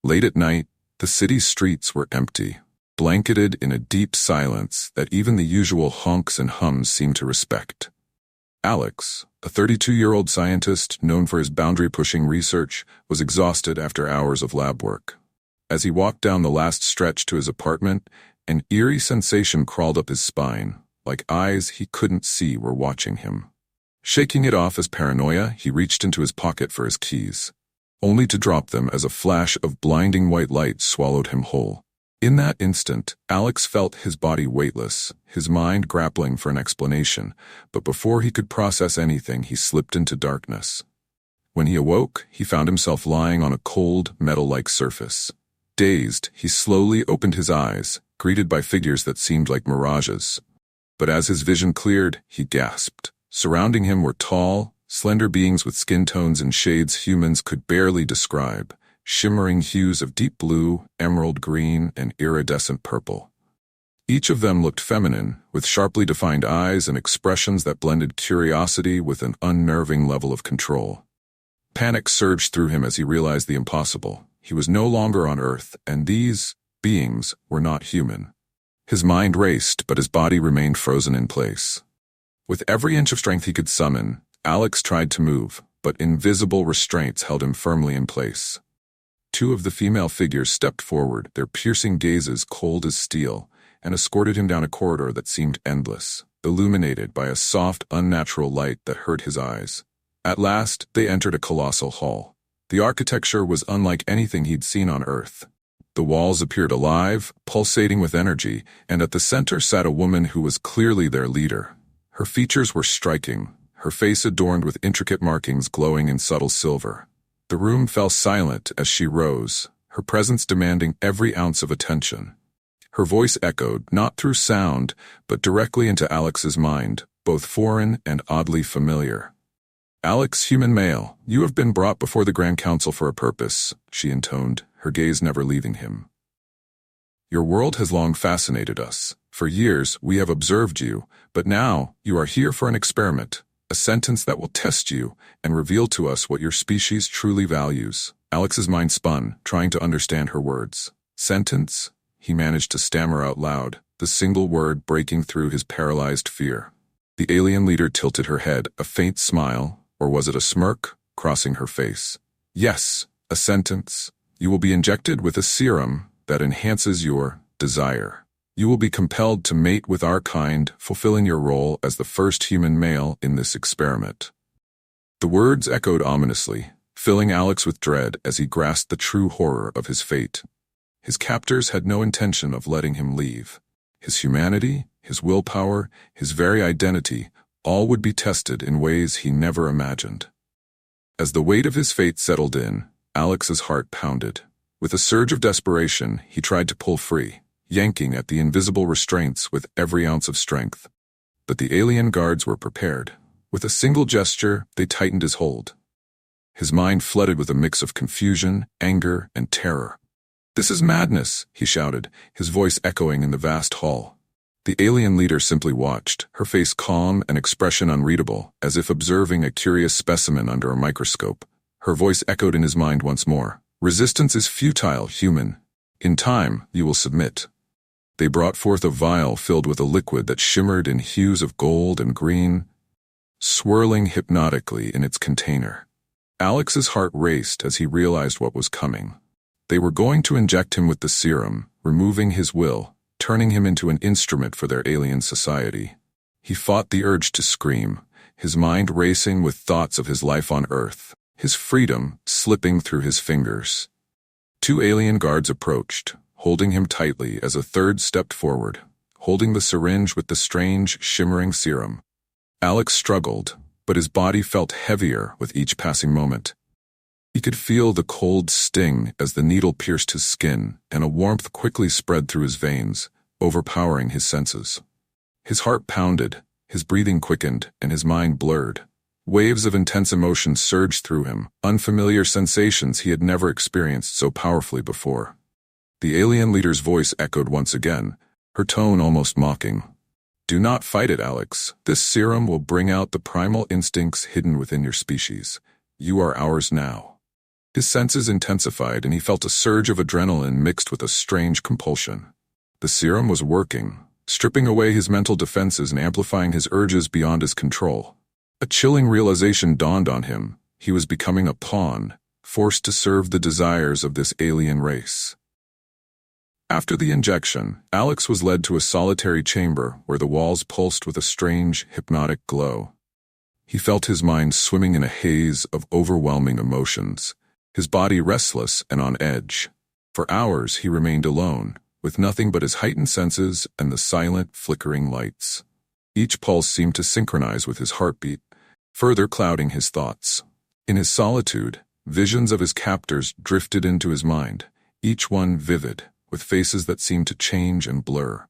Late at night, the city's streets were empty, blanketed in a deep silence that even the usual honks and hums seemed to respect. Alex, a 32-year-old scientist known for his boundary-pushing research, was exhausted after hours of lab work. As he walked down the last stretch to his apartment, an eerie sensation crawled up his spine, like eyes he couldn't see were watching him. Shaking it off as paranoia, he reached into his pocket for his keys, only to drop them as a flash of blinding white light swallowed him whole. In that instant, Alex felt his body weightless, his mind grappling for an explanation, but before he could process anything, he slipped into darkness. When he awoke, he found himself lying on a cold, metal-like surface. Dazed, he slowly opened his eyes, greeted by figures that seemed like mirages. But as his vision cleared, he gasped. Surrounding him were tall, slender beings with skin tones and shades humans could barely describe. Shimmering hues of deep blue, emerald green, and iridescent purple. Each of them looked feminine, with sharply defined eyes and expressions that blended curiosity with an unnerving level of control. Panic surged through him as he realized the impossible. He was no longer on Earth, and these beings were not human. His mind raced, but his body remained frozen in place. With every inch of strength he could summon, Alex tried to move, but invisible restraints held him firmly in place. Two of the female figures stepped forward, their piercing gazes cold as steel, and escorted him down a corridor that seemed endless, illuminated by a soft, unnatural light that hurt his eyes. At last, they entered a colossal hall. The architecture was unlike anything he'd seen on Earth. The walls appeared alive, pulsating with energy, and at the center sat a woman who was clearly their leader. Her features were striking, her face adorned with intricate markings glowing in subtle silver. The room fell silent as she rose, her presence demanding every ounce of attention. Her voice echoed, not through sound, but directly into Alex's mind, both foreign and oddly familiar. "Alex, human male, you have been brought before the Grand Council for a purpose," she intoned, her gaze never leaving him. "Your world has long fascinated us. For years, we have observed you, but now, you are here for an experiment. A sentence that will test you and reveal to us what your species truly values." Alex's mind spun, trying to understand her words. "Sentence?" He managed to stammer out loud, the single word breaking through his paralyzed fear. The alien leader tilted her head, a faint smile, or was it a smirk, crossing her face. "Yes, a sentence. You will be injected with a serum that enhances your desire. You will be compelled to mate with our kind, fulfilling your role as the first human male in this experiment." The words echoed ominously, filling Alex with dread as he grasped the true horror of his fate. His captors had no intention of letting him leave. His humanity, his willpower, his very identity, all would be tested in ways he never imagined. As the weight of his fate settled in, Alex's heart pounded. With a surge of desperation, he tried to pull free, yanking at the invisible restraints with every ounce of strength. But the alien guards were prepared. With a single gesture, they tightened his hold. His mind flooded with a mix of confusion, anger, and terror. "This is madness," he shouted, his voice echoing in the vast hall. The alien leader simply watched, her face calm and expression unreadable, as if observing a curious specimen under a microscope. Her voice echoed in his mind once more. "Resistance is futile, human. In time, you will submit." They brought forth a vial filled with a liquid that shimmered in hues of gold and green, swirling hypnotically in its container. Alex's heart raced as he realized what was coming. They were going to inject him with the serum, removing his will, turning him into an instrument for their alien society. He fought the urge to scream, his mind racing with thoughts of his life on Earth, his freedom slipping through his fingers. Two alien guards approached, holding him tightly as a third stepped forward, holding the syringe with the strange, shimmering serum. Alex struggled, but his body felt heavier with each passing moment. He could feel the cold sting as the needle pierced his skin, and a warmth quickly spread through his veins, overpowering his senses. His heart pounded, his breathing quickened, and his mind blurred. Waves of intense emotion surged through him, unfamiliar sensations he had never experienced so powerfully before. The alien leader's voice echoed once again, her tone almost mocking. "Do not fight it, Alex. This serum will bring out the primal instincts hidden within your species. You are ours now." His senses intensified and he felt a surge of adrenaline mixed with a strange compulsion. The serum was working, stripping away his mental defenses and amplifying his urges beyond his control. A chilling realization dawned on him. He was becoming a pawn, forced to serve the desires of this alien race. After the injection, Alex was led to a solitary chamber where the walls pulsed with a strange, hypnotic glow. He felt his mind swimming in a haze of overwhelming emotions, his body restless and on edge. For hours he remained alone, with nothing but his heightened senses and the silent, flickering lights. Each pulse seemed to synchronize with his heartbeat, further clouding his thoughts. In his solitude, visions of his captors drifted into his mind, each one vivid, with faces that seemed to change and blur.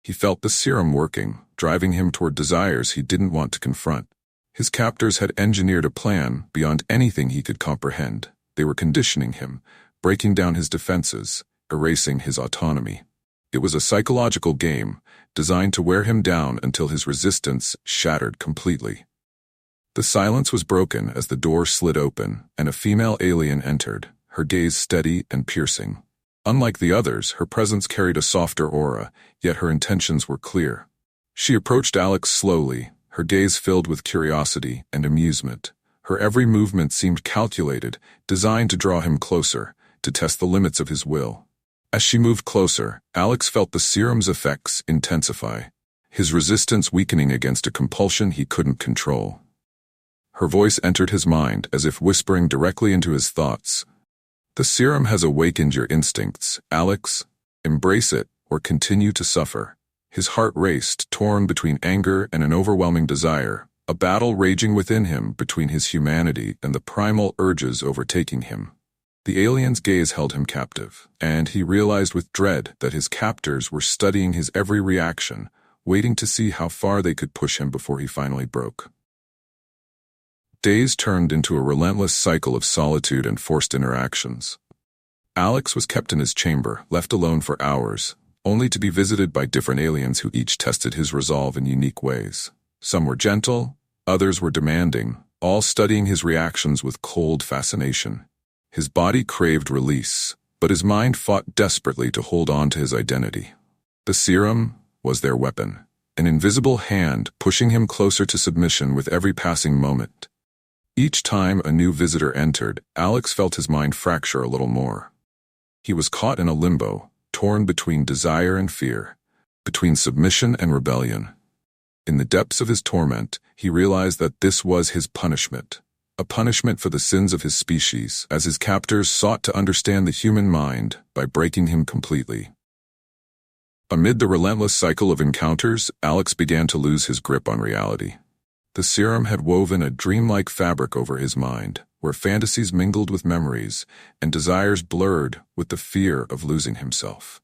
He felt the serum working, driving him toward desires he didn't want to confront. His captors had engineered a plan beyond anything he could comprehend. They were conditioning him, breaking down his defenses, erasing his autonomy. It was a psychological game, designed to wear him down until his resistance shattered completely. The silence was broken as the door slid open and a female alien entered, her gaze steady and piercing. Unlike the others, her presence carried a softer aura, yet her intentions were clear. She approached Alex slowly, her gaze filled with curiosity and amusement. Her every movement seemed calculated, designed to draw him closer, to test the limits of his will. As she moved closer, Alex felt the serum's effects intensify, his resistance weakening against a compulsion he couldn't control. Her voice entered his mind as if whispering directly into his thoughts. The serum has awakened your instincts, Alex. Embrace it, or continue to suffer. His heart raced, torn between anger and an overwhelming desire, a battle raging within him between his humanity and the primal urges overtaking him. The alien's gaze held him captive, and he realized with dread that his captors were studying his every reaction, waiting to see how far they could push him before he finally broke. Days turned into a relentless cycle of solitude and forced interactions. Alex was kept in his chamber, left alone for hours, only to be visited by different aliens who each tested his resolve in unique ways. Some were gentle, others were demanding, all studying his reactions with cold fascination. His body craved release, but his mind fought desperately to hold on to his identity. The serum was their weapon, an invisible hand pushing him closer to submission with every passing moment. Each time a new visitor entered, Alex felt his mind fracture a little more. He was caught in a limbo, torn between desire and fear, between submission and rebellion. In the depths of his torment, he realized that this was his punishment, a punishment for the sins of his species, as his captors sought to understand the human mind by breaking him completely. Amid the relentless cycle of encounters, Alex began to lose his grip on reality. The serum had woven a dreamlike fabric over his mind, where fantasies mingled with memories and desires blurred with the fear of losing himself.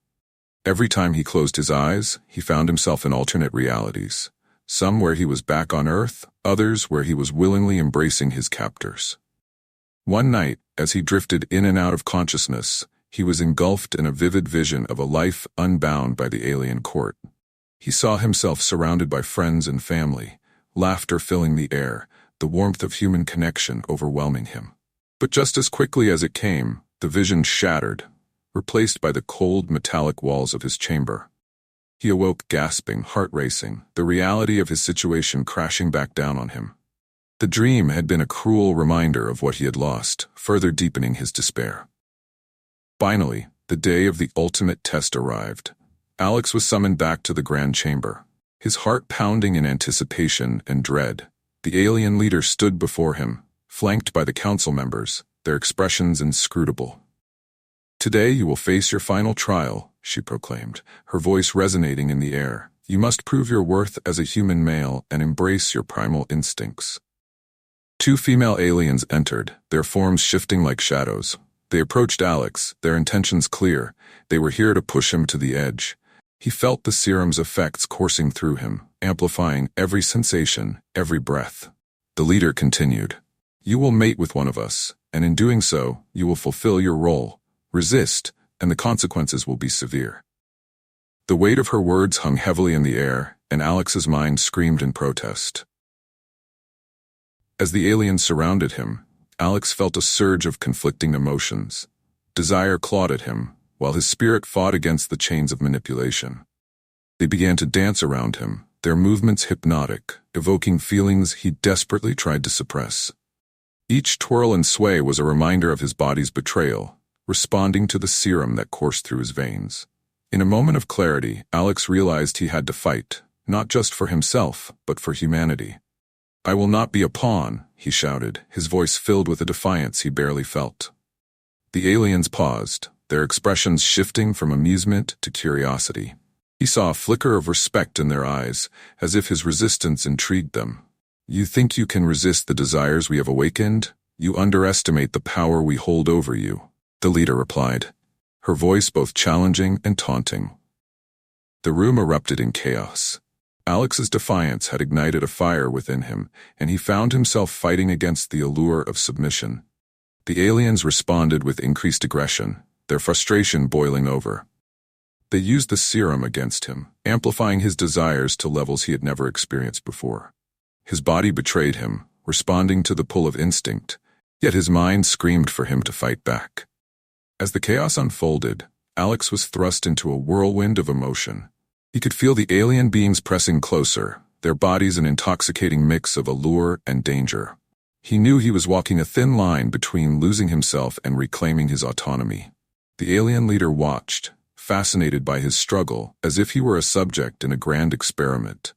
Every time he closed his eyes, he found himself in alternate realities, some where he was back on Earth, others where he was willingly embracing his captors. One night, as he drifted in and out of consciousness, he was engulfed in a vivid vision of a life unbound by the alien court. He saw himself surrounded by friends and family, laughter filling the air, the warmth of human connection overwhelming him. But just as quickly as it came, the vision shattered, replaced by the cold metallic walls of his chamber. He awoke gasping, heart racing, the reality of his situation crashing back down on him. The dream had been a cruel reminder of what he had lost, further deepening his despair. Finally, the day of the ultimate test arrived. Alex was summoned back to the grand chamber, his heart pounding in anticipation and dread. The alien leader stood before him, flanked by the council members, their expressions inscrutable. "Today you will face your final trial," she proclaimed, her voice resonating in the air. "You must prove your worth as a human male and embrace your primal instincts." Two female aliens entered, their forms shifting like shadows. They approached Alex, their intentions clear. They were here to push him to the edge. He felt the serum's effects coursing through him, amplifying every sensation, every breath. The leader continued, "You will mate with one of us, and in doing so, you will fulfill your role. Resist, and the consequences will be severe." The weight of her words hung heavily in the air, and Alex's mind screamed in protest. As the aliens surrounded him, Alex felt a surge of conflicting emotions. Desire clawed at him, while his spirit fought against the chains of manipulation. They began to dance around him, their movements hypnotic, evoking feelings he desperately tried to suppress. Each twirl and sway was a reminder of his body's betrayal, responding to the serum that coursed through his veins. In a moment of clarity, Alex realized he had to fight, not just for himself, but for humanity. "I will not be a pawn," he shouted, his voice filled with a defiance he barely felt. The aliens paused, their expressions shifting from amusement to curiosity. He saw a flicker of respect in their eyes, as if his resistance intrigued them. "You think you can resist the desires we have awakened? You underestimate the power we hold over you," the leader replied, her voice both challenging and taunting. The room erupted in chaos. Alex's defiance had ignited a fire within him, and he found himself fighting against the allure of submission. The aliens responded with increased aggression, their frustration boiling over. They used the serum against him, amplifying his desires to levels he had never experienced before. His body betrayed him, responding to the pull of instinct, yet his mind screamed for him to fight back. As the chaos unfolded, Alex was thrust into a whirlwind of emotion. He could feel the alien beings pressing closer, their bodies an intoxicating mix of allure and danger. He knew he was walking a thin line between losing himself and reclaiming his autonomy. The alien leader watched, fascinated by his struggle, as if he were a subject in a grand experiment.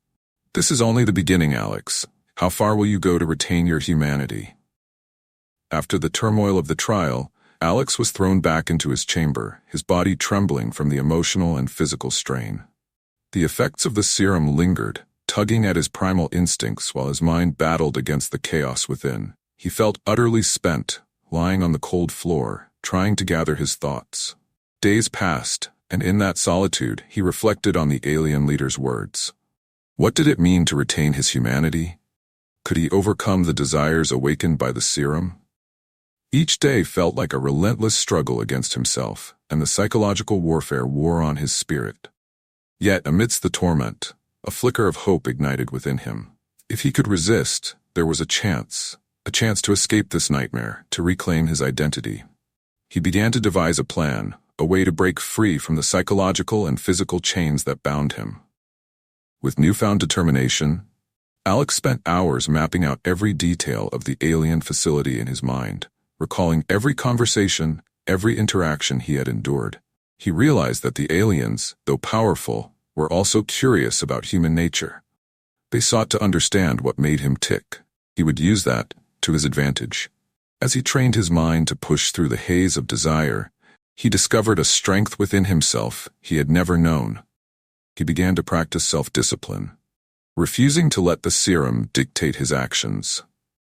"This is only the beginning, Alex. How far will you go to retain your humanity?" After the turmoil of the trial, Alex was thrown back into his chamber, his body trembling from the emotional and physical strain. The effects of the serum lingered, tugging at his primal instincts while his mind battled against the chaos within. He felt utterly spent, lying on the cold floor, trying to gather his thoughts. Days passed, and in that solitude he reflected on the alien leader's words. What did it mean to retain his humanity? Could he overcome the desires awakened by the serum? Each day felt like a relentless struggle against himself, and the psychological warfare wore on his spirit. Yet, amidst the torment, a flicker of hope ignited within him. If he could resist, there was a chance to escape this nightmare, to reclaim his identity. He began to devise a plan, a way to break free from the psychological and physical chains that bound him. With newfound determination, Alex spent hours mapping out every detail of the alien facility in his mind, recalling every conversation, every interaction he had endured. He realized that the aliens, though powerful, were also curious about human nature. They sought to understand what made him tick. He would use that to his advantage. As he trained his mind to push through the haze of desire, he discovered a strength within himself he had never known. He began to practice self-discipline, refusing to let the serum dictate his actions.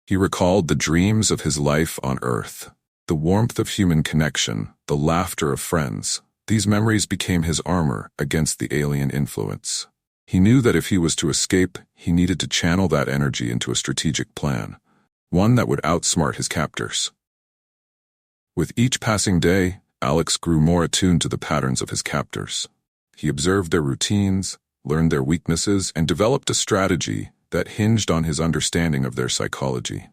He recalled the dreams of his life on Earth, the warmth of human connection, the laughter of friends. These memories became his armor against the alien influence. He knew that if he was to escape, he needed to channel that energy into a strategic plan, one that would outsmart his captors. With each passing day, Alex grew more attuned to the patterns of his captors. He observed their routines, learned their weaknesses, and developed a strategy that hinged on his understanding of their psychology.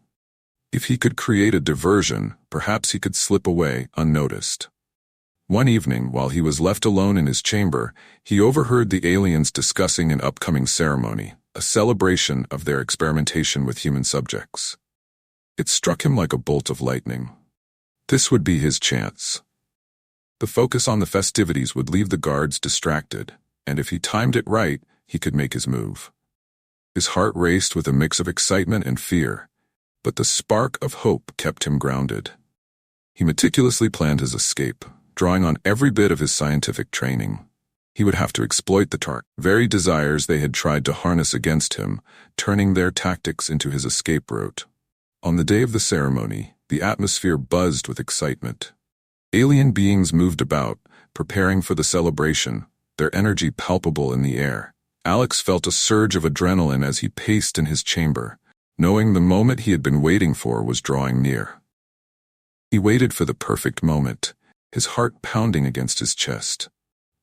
If he could create a diversion, perhaps he could slip away unnoticed. One evening, while he was left alone in his chamber, he overheard the aliens discussing an upcoming ceremony, a celebration of their experimentation with human subjects. It struck him like a bolt of lightning. This would be his chance. The focus on the festivities would leave the guards distracted, and if he timed it right, he could make his move. His heart raced with a mix of excitement and fear, but the spark of hope kept him grounded. He meticulously planned his escape, drawing on every bit of his scientific training. He would have to exploit the very desires they had tried to harness against him, turning their tactics into his escape route. On the day of the ceremony, the atmosphere buzzed with excitement. Alien beings moved about, preparing for the celebration, their energy palpable in the air. Alex felt a surge of adrenaline as he paced in his chamber, knowing the moment he had been waiting for was drawing near. He waited for the perfect moment, his heart pounding against his chest.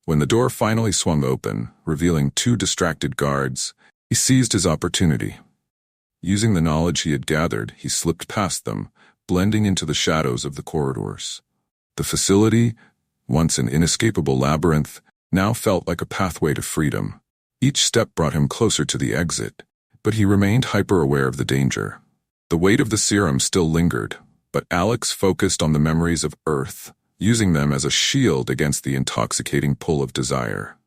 When the door finally swung open, revealing two distracted guards, he seized his opportunity. Using the knowledge he had gathered, he slipped past them, blending into the shadows of the corridors. The facility, once an inescapable labyrinth, now felt like a pathway to freedom. Each step brought him closer to the exit, but he remained hyper-aware of the danger. The weight of the serum still lingered, but Alex focused on the memories of Earth, using them as a shield against the intoxicating pull of desire.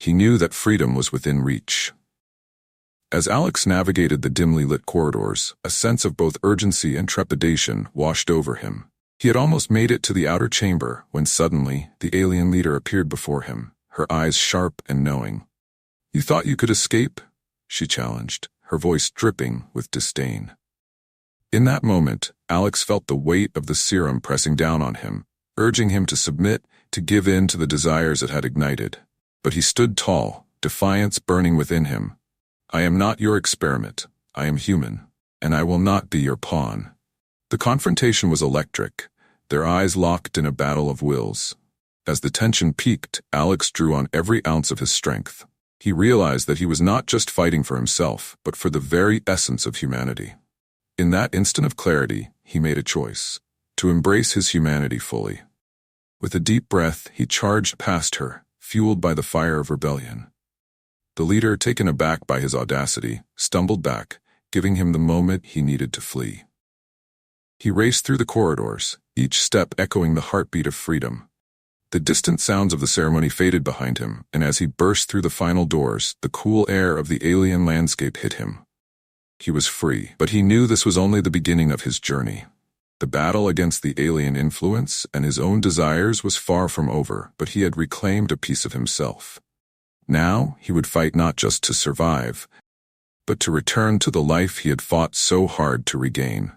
He knew that freedom was within reach. As Alex navigated the dimly lit corridors, a sense of both urgency and trepidation washed over him. He had almost made it to the outer chamber when suddenly the alien leader appeared before him, her eyes sharp and knowing. "You thought you could escape?" she challenged, her voice dripping with disdain. In that moment, Alex felt the weight of the serum pressing down on him, urging him to submit, to give in to the desires it had ignited. But he stood tall, defiance burning within him. "I am not your experiment. I am human, and I will not be your pawn." The confrontation was electric, their eyes locked in a battle of wills. As the tension peaked, Alex drew on every ounce of his strength. He realized that he was not just fighting for himself, but for the very essence of humanity. In that instant of clarity, he made a choice: to embrace his humanity fully. With a deep breath, he charged past her, fueled by the fire of rebellion. The leader, taken aback by his audacity, stumbled back, giving him the moment he needed to flee. He raced through the corridors, each step echoing the heartbeat of freedom. The distant sounds of the ceremony faded behind him, and as he burst through the final doors, the cool air of the alien landscape hit him. He was free, but he knew this was only the beginning of his journey. The battle against the alien influence and his own desires was far from over, but he had reclaimed a piece of himself. Now he would fight not just to survive, but to return to the life he had fought so hard to regain.